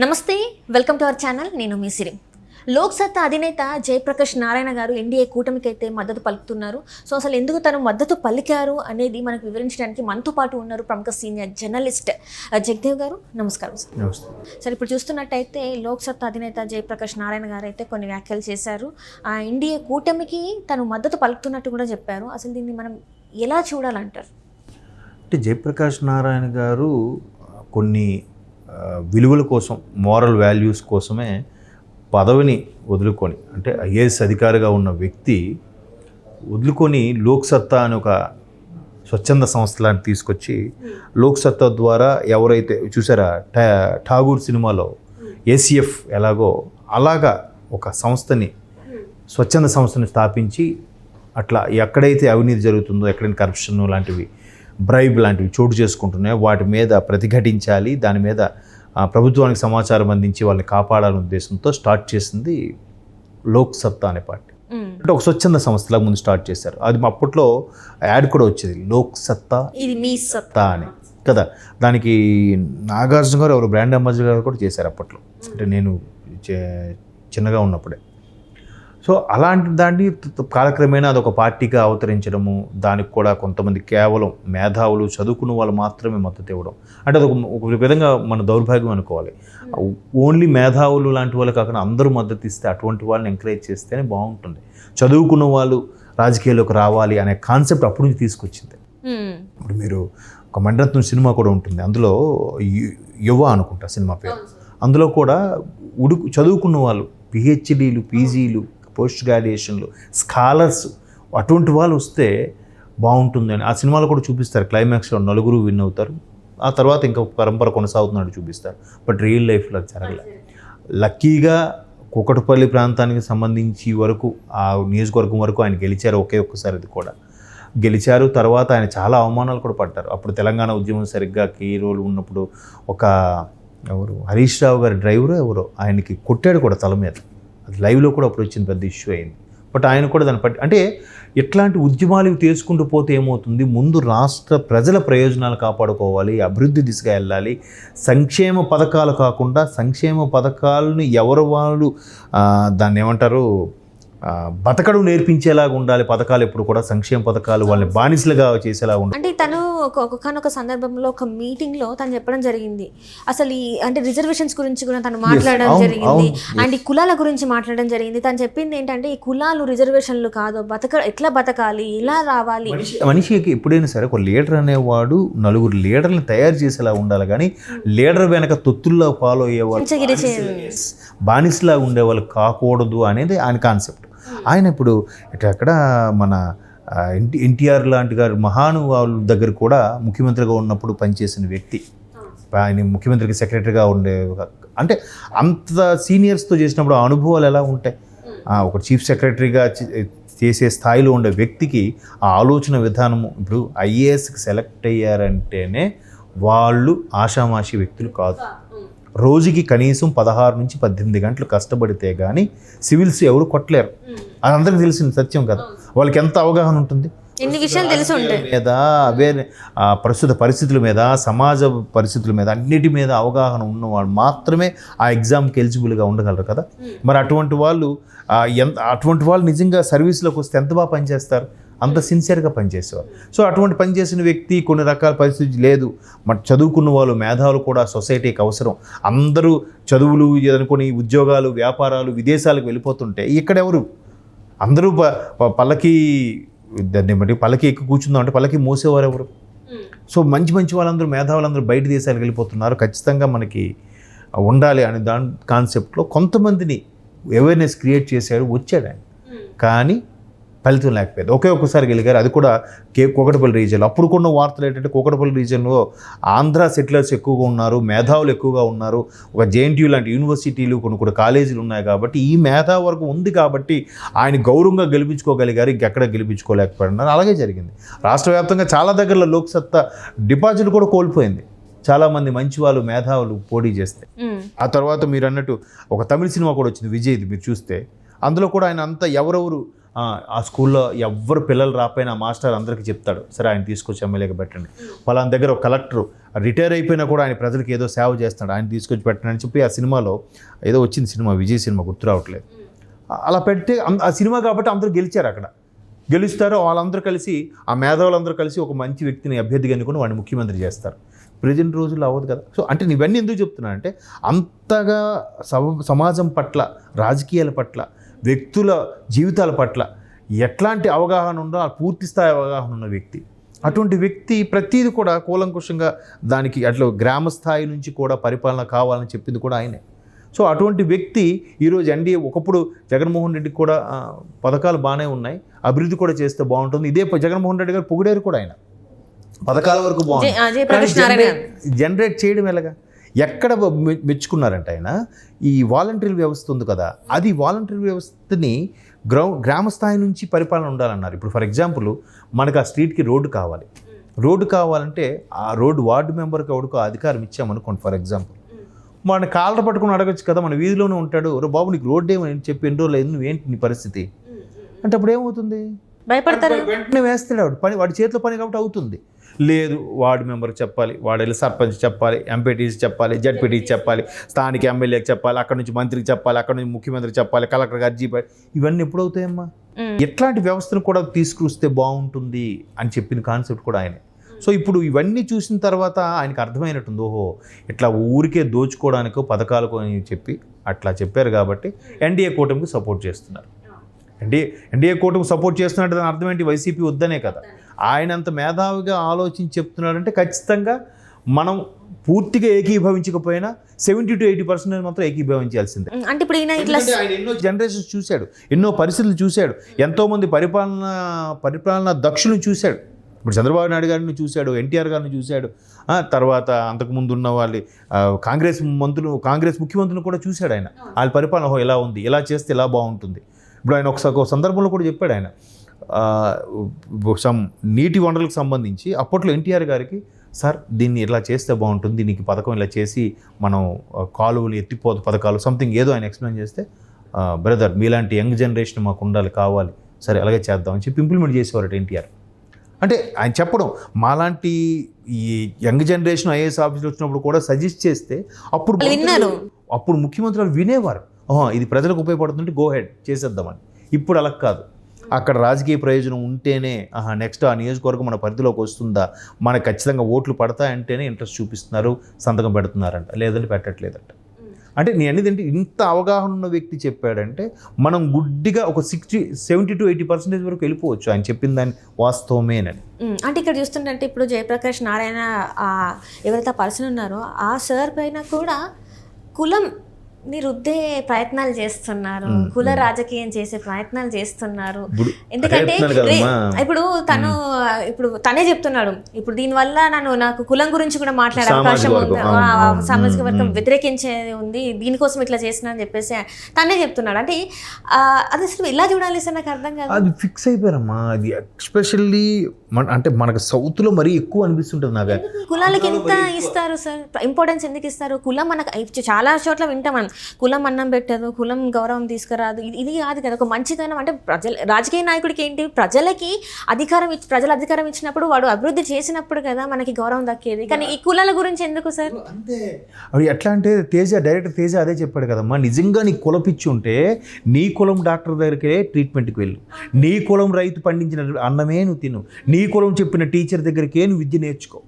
నమస్తే, welcome to our channel. నేను మీ సిరి. లోక్ సత్తా అధినేత జయప్రకాష్ నారాయణ గారు ఎన్డీఏ కూటమికి అయితే మద్దతు పలుకుతున్నారు. సో అసలు ఎందుకు తను మద్దతు పలికారు అనేది మనకు వివరించడానికి మనతో పాటు ఉన్నారు ప్రముఖ సీనియర్ జర్నలిస్ట్ జగదేవ్ గారు. నమస్కారం సార్. సార్, ఇప్పుడు చూస్తున్నట్టయితే లోక్ సత్తా అధినేత జయప్రకాష్ నారాయణ గారు అయితే కొన్ని వ్యాఖ్యలు చేశారు. ఆ ఎన్డీఏ కూటమికి తను మద్దతు పలుకుతున్నట్టు కూడా చెప్పారు. అసలు దీన్ని మనం ఎలా చూడాలంటారు? అంటే జయప్రకాష్ నారాయణ గారు కొన్ని విలువల కోసం, మోరల్ వాల్యూస్ కోసమే పదవిని వదులుకొని, అంటే ఐఏఎస్ అధికారిగా ఉన్న వ్యక్తి వదులుకొని లోక్ సత్తా అని ఒక స్వచ్ఛంద సంస్థలాంటి తీసుకొచ్చి లోక్ సత్తా ద్వారా ఎవరైతే చూసారా ఠాగూర్ సినిమాలో ఏసీఎఫ్ ఎలాగో అలాగా ఒక సంస్థని, స్వచ్ఛంద సంస్థని స్థాపించి అట్లా ఎక్కడైతే అవినీతి జరుగుతుందో, ఎక్కడైనా కరప్షన్ లాంటివి, బ్రైబ్ లాంటివి చోటు చేసుకుంటున్నాయో వాటి మీద ప్రతిఘటించాలి, దాని మీద ప్రభుత్వానికి సమాచారం అందించి వాళ్ళని కాపాడాలనే ఉద్దేశంతో స్టార్ట్ చేసింది లోక్ సత్తా అనే పార్టీ. అంటే ఒక స్వచ్ఛంద సంస్థలాగా ముందు స్టార్ట్ చేశారు. అది అప్పట్లో యాడ్ కూడా వచ్చేది, లోక్ సత్తా ఇది మీ సత్తా అని కదా. దానికి నాగార్జున గారు ఎవరు బ్రాండ్ అంబాసిడర్ గారు కూడా చేశారు అప్పట్లో, అంటే నేను చిన్నగా ఉన్నప్పుడే. సో అలాంటి దాన్ని కాలక్రమేణా అదొక పార్టీగా అవతరించడము, దానికి కూడా కొంతమంది కేవలం మేధావులు, చదువుకున్న వాళ్ళు మాత్రమే మద్దతు ఇవ్వడం, అంటే అది ఒక విధంగా మన దౌర్భాగ్యం అనుకోవాలి. ఓన్లీ మేధావులు లాంటి వాళ్ళు కాకుండా అందరూ మద్దతు ఇస్తే, అటువంటి వాళ్ళని ఎంకరేజ్ చేస్తేనే బాగుంటుంది. చదువుకున్న వాళ్ళు రాజకీయాల్లోకి రావాలి అనే కాన్సెప్ట్ అప్పటి నుంచి తీసుకొచ్చింది. ఇప్పుడు మీరు ఒక మణిరత్నం సినిమా కూడా ఉంటుంది, అందులో యువ అనుకుంటా సినిమా పేరు. అందులో కూడా చదువుకున్న వాళ్ళు, పిహెచ్డీలు, పీజీలు, పోస్ట్ గ్రాడ్యుయేషన్లు, స్కాలర్స్, అటువంటి వాళ్ళు వస్తే బాగుంటుందని ఆ సినిమాలో కూడా చూపిస్తారు. క్లైమాక్స్లో నలుగురు విన్ అవుతారు, ఆ తర్వాత ఇంకా పరంపర కొనసాగుతున్నట్టు చూపిస్తారు. బట్ రియల్ లైఫ్లో జరగలేదు. లక్కీగా కూకట్పల్లి ప్రాంతానికి సంబంధించి వరకు, ఆ నియోజకవర్గం వరకు ఆయన గెలిచారు. ఒకే ఒక్కసారి అది కూడా గెలిచారు. తర్వాత ఆయన చాలా అవమానాలు కూడా పడ్డారు. అప్పుడు తెలంగాణ ఉద్యమం సరిగ్గా కీ రోల్ ఉన్నప్పుడు ఒక హరీష్ రావు గారి డ్రైవరు ఎవరో ఆయనకి కొట్టాడు కూడా తల మీద. అది లైవ్లో కూడా అప్పుడు వచ్చింది, పెద్ద ఇష్యూ అయింది. బట్ ఆయన కూడా దాన్ని అంటే ఇట్లాంటి ఉద్యమాలు తీసుకుంటూ పోతే ఏమవుతుంది, ముందు రాష్ట్ర ప్రజల ప్రయోజనాలు కాపాడుకోవాలి, అభివృద్ధి దిశగా వెళ్ళాలి. సంక్షేమ పథకాలు కాకుండా, సంక్షేమ పథకాలను ఎవరు వాళ్ళు దాన్ని ఏమంటారు, బతకడం నేర్పించేలాగా ఉండాలి పథకాలు. ఎప్పుడు కూడా సంక్షేమ పథకాలు వాళ్ళని బానిసలుగా చేసేలాగా ఉండాలి. అంటే తను ఒకనొక సందర్భంలో ఒక మీటింగ్లో తను చెప్పడం జరిగింది, అసలు అంటే రిజర్వేషన్స్ గురించి కూడా తను మాట్లాడడం జరిగింది, అండ్ ఈ కులాల గురించి మాట్లాడడం జరిగింది. తను చెప్పింది ఏంటంటే ఈ కులాలు రిజర్వేషన్లు కాదు, ఎట్లా బతకాలి, ఇలా రావాలి. మనిషికి ఎప్పుడైనా సరే ఒక లీడర్ అనేవాడు నలుగురు లీడర్ని తయారు చేసేలా ఉండాలి, కానీ లీడర్ వెనక తొత్తుల్లో ఫాలో అయ్యేవాళ్ళు, బానిసలా ఉండేవాళ్ళు కాకూడదు అనేది ఆయన కాన్సెప్ట్. ఆయన ఇప్పుడు అక్కడ మన ఎన్టీఆర్ లాంటి గారు మహానుభావుల దగ్గర కూడా ముఖ్యమంత్రిగా ఉన్నప్పుడు పనిచేసిన వ్యక్తి. ఆయన ముఖ్యమంత్రికి సెక్రటరీగా ఉండే, అంటే అంత సీనియర్స్తో చేసినప్పుడు ఆ అనుభవాలు ఎలా ఉంటాయి. ఒక చీఫ్ సెక్రటరీగా చేసే స్థాయిలో ఉండే వ్యక్తికి ఆ ఆలోచన విధానము, ఇప్పుడు ఐఏఎస్కి సెలెక్ట్ అయ్యారంటేనే వాళ్ళు ఆషామాషి వ్యక్తులు కాదు. రోజుకి కనీసం 16 నుంచి 18 గంటలు కష్టపడితే కానీ సివిల్స్ ఎవరు కొట్టలేరు. అది అందరికీ తెలిసిన సత్యం కదా. వాళ్ళకి ఎంత అవగాహన ఉంటుంది ఎన్ని విషయాలు తెలిసి ఉంటాయి మీద, అవే ప్రస్తుత పరిస్థితుల మీద, సమాజ పరిస్థితుల మీద, అన్నిటి మీద అవగాహన ఉన్నవాళ్ళు మాత్రమే ఆ ఎగ్జామ్కి ఎలిజిబుల్గా ఉండగలరు కదా. మరి అటువంటి వాళ్ళు నిజంగా సర్వీస్లోకి వస్తే ఎంత బాగా పనిచేస్తారు, అంత సిన్సియర్గా పనిచేసేవారు. సో అటువంటి పనిచేసిన వ్యక్తి కొన్ని రకాల పరిస్థితి లేదు. మరి చదువుకున్న వాళ్ళు, మేధావులు కూడా సొసైటీకి అవసరం. అందరూ చదువులు అనుకుని ఉద్యోగాలు, వ్యాపారాలు, విదేశాలకు వెళ్ళిపోతుంటే ఇక్కడెవరు, అందరూ పల్లకి దాన్ని బట్టి పల్లకి ఎక్కువ కూర్చుందాం అంటే పల్లకి మోసేవారు ఎవరు. సో మంచి వాళ్ళందరూ, మేధావులందరూ బయట దేశాలకు వెళ్ళిపోతున్నారు. ఖచ్చితంగా మనకి ఉండాలి అనే దాని కాన్సెప్ట్లో కొంతమందిని అవేర్నెస్ క్రియేట్ చేశాడు, వచ్చాడు ఆయన. కానీ ఫలితం లేకపోయింది. ఒక్కసారి గెలిగారు, అది కూడా కూకట్పల్లి రీజియన్లో. అప్పుడు కొన్ని వార్తలు ఏంటంటే కూకట్పల్లి రీజియన్లో ఆంధ్ర సెటిలర్స్ ఎక్కువగా ఉన్నారు, మేధావులు ఎక్కువగా ఉన్నారు. ఒక జేఎన్టీయూ లాంటి యూనివర్సిటీలు, కొన్ని కాలేజీలు ఉన్నాయి కాబట్టి ఈ మేధావు వర్గం ఉంది కాబట్టి ఆయన గౌరవంగా గెలిపించుకోగలిగారు, ఇంకెక్కడ గెలిపించుకోలేకపోయినారు. అలాగే జరిగింది. రాష్ట్ర వ్యాప్తంగా చాలా దగ్గరలో లోక్ సత్తా డిపాజిట్ కూడా కోల్పోయింది. చాలామంది మంచి వాళ్ళు, మేధావులు పోటీ చేస్తే. ఆ తర్వాత మీరు అన్నట్టు ఒక తమిళ సినిమా కూడా వచ్చింది, విజయ్ది, మీరు చూస్తే అందులో కూడా ఆయన అంతా ఎవరెవరు ఆ స్కూల్లో ఎవ్వరు పిల్లలు రాకపోయినా మాస్టర్ అందరికీ చెప్తాడు, సరే ఆయన తీసుకొచ్చి ఎమ్మెల్యేగా పెట్టండి. పలానా దగ్గర ఒక కలెక్టర్ రిటైర్ అయిపోయినా కూడా ఆయన ప్రజలకు ఏదో సేవ చేస్తాడు, ఆయన తీసుకొచ్చి పెట్టండి అని చెప్పి ఆ సినిమాలో ఏదో వచ్చింది సినిమా, విజయ్ సినిమా గుర్తు రావట్లేదు. అలా పెడితే ఆ సినిమా కాబట్టి అందరూ గెలిచారు. అక్కడ గెలుస్తారు, వాళ్ళందరూ కలిసి ఆ మేధావులందరూ కలిసి ఒక మంచి వ్యక్తిని అభ్యర్థిగా ఎన్నుకొని వాడిని ముఖ్యమంత్రి చేస్తారు. ప్రజెంట్ రోజుల్లో అవ్వదు కదా. సో అంటే ఇవన్నీ ఎందుకు చెప్తున్నాను అంటే అంతగా సమాజం పట్ల, రాజకీయాల పట్ల, వ్యక్తుల జీవితాల పట్ల ఎట్లాంటి అవగాహన ఉందో ఆ పూర్తి స్థాయి అవగాహన ఉన్న వ్యక్తి. అటువంటి వ్యక్తి ప్రతీది కూడా కూలంకుషంగా దానికి అట్లా గ్రామ స్థాయి నుంచి కూడా పరిపాలన కావాలని చెప్పింది కూడా ఆయనే. సో అటువంటి వ్యక్తి ఈరోజు ఎన్డీఏ, ఒకప్పుడు జగన్మోహన్ రెడ్డికి కూడా పథకాలు బాగానే ఉన్నాయి, అభివృద్ధి కూడా చేస్తే బాగుంటుంది. ఇదే జగన్మోహన్ రెడ్డి గారు పొగిడారు కూడా, ఆయన పథకాల వరకు బాగుంది, జనరేట్ చేయడం ఎలాగా, ఎక్కడ మెచ్చుకున్నారంటే ఆయన ఈ వాలంటీర్ వ్యవస్థ ఉంది కదా, అది వాలంటీర్ వ్యవస్థని గ్రామ స్థాయి నుంచి పరిపాలన ఉండాలన్నారు. ఇప్పుడు ఫర్ ఎగ్జాంపుల్ మనకు ఆ స్ట్రీట్కి రోడ్డు కావాలి, రోడ్డు కావాలంటే ఆ రోడ్డు వార్డు మెంబర్కి ఎవరికో అధికారం ఇచ్చామనుకోండి ఫర్ ఎగ్జాంపుల్, మన కాళ్ళ పట్టుకుని అడగచ్చు కదా, మన వీధిలోనే ఉంటాడు, ఒరే బాబు నీకు రోడ్డు ఏమని చెప్పి ఎన్ని రోజులు అయింది, నువ్వేంటి నీ పరిస్థితి అంటే అప్పుడు ఏమవుతుంది, భయపడతారు, వెంటనే వేస్తాడు వాడు పని, వాడి చేతిలో పని కాబట్టి అవుతుంది. లేదు వార్డు మెంబర్కి చెప్పాలి, వాడు సర్పంచ్ చెప్పాలి, ఎంపీటీసీ చెప్పాలి, జడ్పీటీసీ చెప్పాలి, స్థానిక ఎమ్మెల్యేకి చెప్పాలి, అక్కడ నుంచి మంత్రికి చెప్పాలి, అక్కడ నుంచి ముఖ్యమంత్రికి చెప్పాలి, కలెక్టర్ గారు జీపీ, ఇవన్నీ ఎప్పుడు అవుతాయమ్మా? ఎట్లాంటి వ్యవస్థను కూడా తీసుకొస్తే బాగుంటుంది అని చెప్పిన కాన్సెప్ట్ కూడా ఆయనే. సో ఇప్పుడు ఇవన్నీ చూసిన తర్వాత ఆయనకు అర్థమైనట్టుంది, ఓహో ఇట్లా ఊరికే దోచుకోవడానికో పథకాలకు అని చెప్పి అట్లా చెప్పారు కాబట్టి ఎన్డీఏ కూటమికి సపోర్ట్ చేస్తున్నారు. ఎన్డీఏ కూటమికి సపోర్ట్ చేస్తున్నట్టు దాని అర్థం ఏంటి, వైసీపీ వద్దనే కదా. ఆయన అంత మేధావిగా ఆలోచించి చెప్తున్నాడంటే ఖచ్చితంగా మనం పూర్తిగా ఏకీభవించకపోయినా 70 to 80% మాత్రం ఏకీభవించాల్సిందే. అంటే ఇప్పుడు ఆయన ఎన్నో జనరేషన్స్ చూశాడు, ఎన్నో పరిస్థితులు చూశాడు, ఎంతోమంది పరిపాలన దక్షులను చూశాడు. ఇప్పుడు చంద్రబాబు నాయుడు గారిని చూశాడు, ఎన్టీఆర్ గారిని చూశాడు, తర్వాత అంతకుముందు ఉన్న వాళ్ళు కాంగ్రెస్ ముఖ్యమంత్రులను కూడా చూశాడు ఆయన. వాళ్ళ పరిపాలన ఇలా ఉంది, ఇలా చేస్తే ఇలా బాగుంటుంది. ఇప్పుడు ఆయన ఒక సందర్భంలో కూడా చెప్పాడు ఆయన, నీటి వనరులకు సంబంధించి అప్పట్లో ఎన్టీఆర్ గారికి, సార్ దీన్ని ఇలా చేస్తే బాగుంటుంది, దీనికి పథకం ఇలా చేసి మనం కాలువలు ఎత్తిపోత పథకాలు సంథింగ్ ఏదో ఆయన ఎక్స్ప్లెయిన్ చేస్తే, బ్రదర్ మీలాంటి యంగ్ జనరేషన్ మాకు ఉండాలి, కావాలి, సరే అలాగే చేద్దామని చెప్పి ఇంప్లిమెంట్ చేసేవారట ఎన్టీఆర్. అంటే ఆయన చెప్పడం, మాలాంటి ఈ యంగ్ జనరేషన్ ఐఏఎస్ ఆఫీసులు వచ్చినప్పుడు కూడా సజెస్ట్ చేస్తే అప్పుడు ముఖ్యమంత్రులు వినేవారు, ఇది ప్రజలకు ఉపయోగపడుతుంటే గో హెడ్ చేసేద్దామని. ఇప్పుడు అలా కాదు, అక్కడ రాజకీయ ప్రయోజనం ఉంటేనే నెక్స్ట్ ఆ నియోజకవర్గం మన పరిధిలోకి వస్తుందా, మనకు ఖచ్చితంగా ఓట్లు పడతాయంటేనే ఇంట్రెస్ట్ చూపిస్తున్నారు, సంతకం పెడుతున్నారంట, లేదంటే పెట్టట్లేదంట. అంటే నేను అనేది ఏంటి, ఇంత అవగాహన ఉన్న వ్యక్తి చెప్పాడంటే మనం గుడ్డిగా ఒక 70 to 80% వరకు వెళ్ళిపోవచ్చు ఆయన చెప్పిన దాన్ని వాస్తవమేనని. అంటే ఇక్కడ చూస్తుంటే ఇప్పుడు జయప్రకాష్ నారాయణ ఎవరైతే పర్సన్ ఉన్నారో ఆ సార్ పైన కూడా కులం రుద్దే ప్రయత్నాలు చేస్తున్నారు, కుల రాజకీయం చేసే ప్రయత్నాలు చేస్తున్నారు. ఎందుకంటే ఇప్పుడు తనే చెప్తున్నాడు, ఇప్పుడు దీనివల్ల నాకు కులం గురించి కూడా మాట్లాడే అవకాశం ఉంది, సామాజిక వర్గం వ్యతిరేకించేది ఉంది, దీనికోసం ఇట్లా చేస్తున్నా అని చెప్పేసి తనే చెప్తున్నాడు. అంటే అది అసలు ఇలా చూడాలి సార్, నాకు అర్థం కాదు. అది ఫిక్స్ అయిపోయారమ్మా, అది ఎస్పెషల్లీ అంటే మనకు సౌత్లో మరీ ఎక్కువ అనిపిస్తుంటుంది నాకు. కులాలకి ఎంత ఇస్తారు సార్, ఇంపార్టెన్స్ ఎందుకు ఇస్తారు? కులం మనకు చాలా చోట్ల వింటాం మనం, కులం అన్నం పెట్టదు, కులం గౌరవం తీసుకురాదు, ఇది కాదు కదా ఒక మంచితనం. అంటే రాజకీయ నాయకుడికి ఏంటి, ప్రజలకి ప్రజల అధికారం ఇచ్చినప్పుడు వాడు అభివృద్ధి చేసినప్పుడు కదా మనకి గౌరవం దక్కేది. కానీ ఈ కులాల గురించి ఎందుకు సార్? అంటే అవి ఎట్లా అంటే డైరెక్టర్ తేజ అదే చెప్పాడు కదమ్మా, నిజంగా నీ కులపిచ్చి ఉంటే నీ కులం డాక్టర్ దగ్గరికే ట్రీట్మెంట్కి వెళ్ళు, నీ కులం రైతు పండించిన అన్నమే నువ్వు తిను, నీ కులం చెప్పిన టీచర్ దగ్గరికే నువ్వు విద్య నేర్చుకో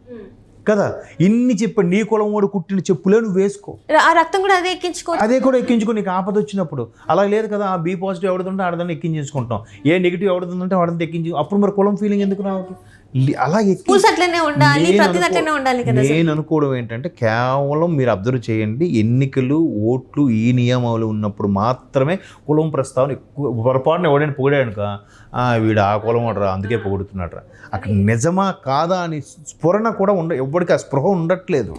కదా, ఇన్ని చెప్పాడు, నీ కులం వాడు కుట్టిన చెప్పులే నువ్వు వేసుకో, ఆ రక్తం కూడా అదే కూడా ఎక్కించుకో నీకు ఆపద వచ్చినప్పుడు. అలా లేదు కదా, బి పాజిటివ్ ఎవడుతుంటే ఆడదాన్ని ఎక్కించేసుకుంటాం, ఏ నెగిటివ్ ఎవడుతుందంటే వాడంతా ఎక్కించి, అప్పుడు మరి కులం ఫీలింగ్ ఎందుకు రావట్లేదు? అలా నేను అనుకోవడం ఏంటంటే, కేవలం మీరు అబ్జర్వ్ చేయండి, ఎన్నికలు ఓట్లు ఈ నియమాలు ఉన్నప్పుడు మాత్రమే కులం ప్రస్తావన ఎక్కువ. పొరపాటున ఎవడైనా పొగిడానుక, వీడు ఆ కులం వాడరా అందుకే పొగుడుతున్నాడు, అక్కడ నిజమా కాదా అని స్ఫురణ కూడా ఎవ్వడికి ఆ స్పృహ ఉండట్లేదు,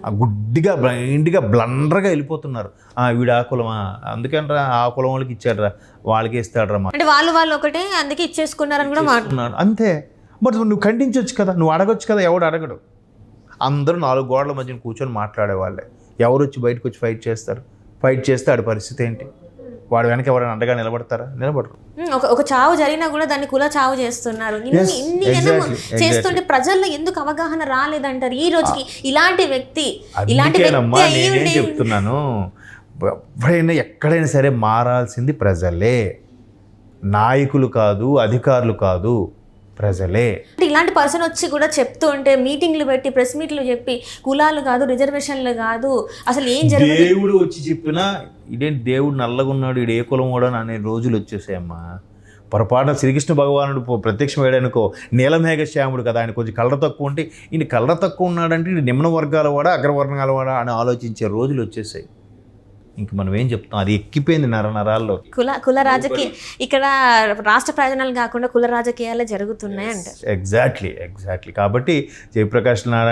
ఆ గుడ్డిగా బ్లైండ్గా బ్లండర్గా వెళ్ళిపోతున్నారు. వీడు ఆ కులమా అందుకేనరా ఆ కులం వాళ్ళకి ఇచ్చాడరా, వాళ్ళకి ఇస్తాడరా, అంటే వాళ్ళు ఒకటే అందుకే ఇచ్చేసుకున్నారని కూడా మాట్లాడుతున్నారు అంతే. మరి నువ్వు ఖండించవచ్చు కదా, నువ్వు అడగొచ్చు కదా, ఎవడు అడగడు. అందరూ 4 గోడల మధ్యన కూర్చొని మాట్లాడేవాళ్ళే, ఎవరు వచ్చి బయటకు వచ్చి ఫైట్ చేస్తారు? ఫైట్ చేస్తే ఆడి పరిస్థితి ఏంటి? వాడు వెనక ఎవరైనా అండగా నిలబడతారా? నిలబడరు. ఒక చావు జరిగినా కూడా దాన్ని కుల చావు చేస్తున్నారు. Yes, ఇన్ని exactly. చేస్తుంటే ప్రజల్లో ఎందుకు అవగాహన రాలేదంటారు? ఈ రోజుకి ఇలాంటి వ్యక్తి అందుకేనమ్మా నేనేం చెప్తున్నాను, ఎప్పుడైనా ఎక్కడైనా సరే మారాల్సింది ప్రజలే, నాయకులు కాదు, అధికారులు కాదు, ప్రజలే. ఇలాంటి పర్సన్ వచ్చి కూడా చెప్తూ ఉంటే మీటింగ్లు పెట్టి ప్రెస్ మీట్లు చెప్పి కులాలు కాదు, రిజర్వేషన్లు కాదు, అసలు ఏం జరుగుతుంది దేవుడు వచ్చి చెప్పినా ఇదేంటి దేవుడు నల్లగున్నాడు, ఇడు ఏ కులం కూడా అనే రోజులు వచ్చేసాయమ్మా. పొరపాటున శ్రీకృష్ణ భగవానుడు ప్రత్యక్షమయ్యాడనుకో, నీలమేఘశ్యాముడు కదా, ఆయన కొంచెం కలర్ తక్కువ ఉంటే ఈయన కలర్ తక్కువ ఉన్నాడంటే ఈయన నిమ్న వర్గాల వాడా అగ్రవర్ణాల వాడా అని ఆలోచించే రోజులు వచ్చేసాయి. ఇంక మనం ఏం చెప్తాం, అది ఎక్కిపోయింది నరాల్లో. కుల రాజకీయ ఇక్కడ రాష్ట్ర ప్రయోజనాలు కాకుండా కుల రాజకీయాలే జరుగుతున్నాయి అంట. ఎగ్జాక్ట్లీ. కాబట్టి జయప్రకాష్ నారాయణ